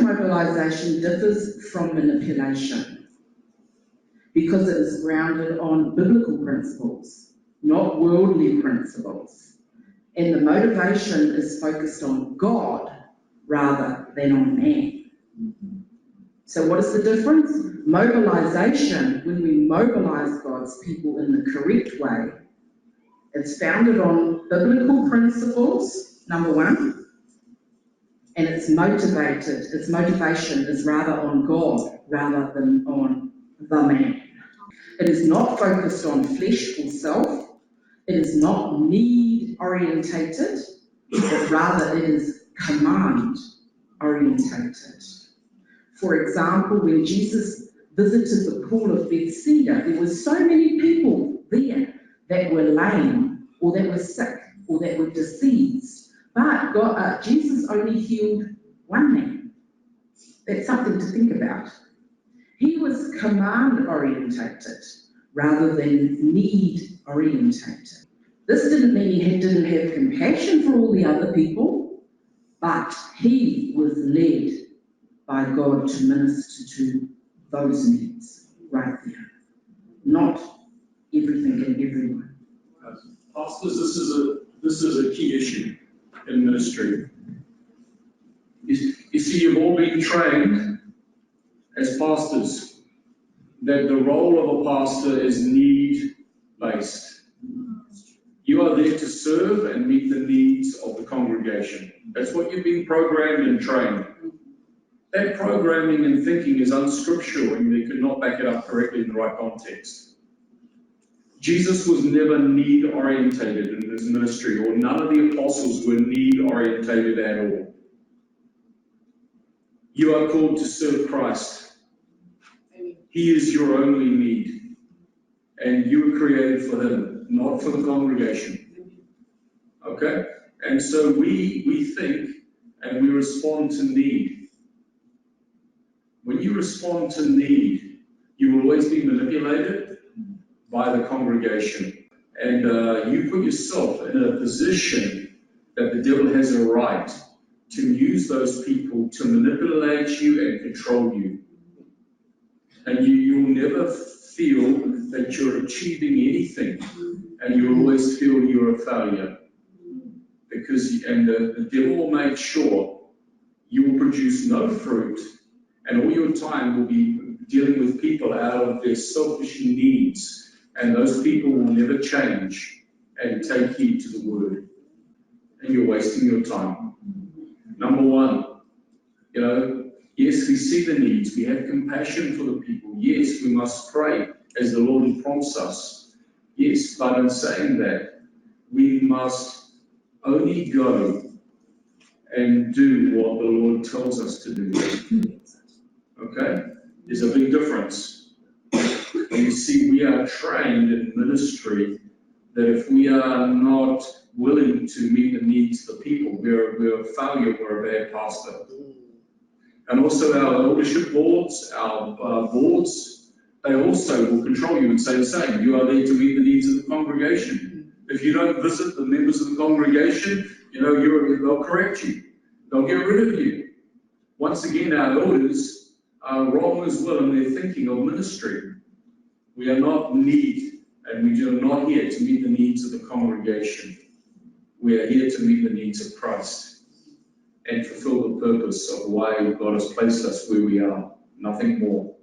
Christian mobilisation differs from manipulation because it is grounded on biblical principles, not worldly principles. And the motivation is focused on God rather than on man. So what is the difference? Mobilisation, when we mobilise God's people in the correct way, it's founded on biblical principles, number one, and its motivation is rather on God rather than on the man. It is not focused on flesh or self. It is not need-orientated, but rather it is command-orientated. For example, when Jesus visited the pool of Bethesda, there were so many people there that were lame, or that were sick, or that were diseased. But Jesus only healed one man. That's something to think about. He was command-orientated rather than need-orientated. This didn't mean he didn't have compassion for all the other people, but he was led by God to minister to those needs right there, not everything and everyone. Pastors, this is a key issue in ministry. You see, you've all been trained as pastors that the role of a pastor is need-based. You are there to serve and meet the needs of the congregation. That's what you've been programmed and trained. That programming and thinking is unscriptural and they could not back it up correctly in the right context. Jesus was never need-orientated in his ministry, or none of the apostles were need-orientated at all. You are called to serve Christ. He is your only need. And you were created for him, not for the congregation. Okay? And so we think and we respond to need. When you respond to need, you will always be manipulated by the congregation. And you put yourself in a position that the devil has a right to use those people to manipulate you and control you. And you'll never feel that you're achieving anything, and you'll always feel you're a failure. Because the devil will make sure you will produce no fruit, and all your time will be dealing with people out of their selfish needs, and those people will never change and take heed to the word, and you're wasting your time. Number one, yes, we see the needs, we have compassion for the people. Yes, we must pray as the Lord prompts us. Yes, but in saying that, we must only go and do what the Lord tells us to do. Okay? There's a big difference. And you see, we are trained in ministry that if we are not willing to meet the needs of the people, we're a failure, we're a bad pastor. And also our leadership boards, our boards, they also will control you and say the same. You are there to meet the needs of the congregation. If you don't visit the members of the congregation, they'll correct you. They'll get rid of you. Once again, our elders are wrong as well in their thinking of ministry. We are not need, and we are not here to meet the needs of the congregation. We are here to meet the needs of Christ and fulfill the purpose of why God has placed us where we are, nothing more.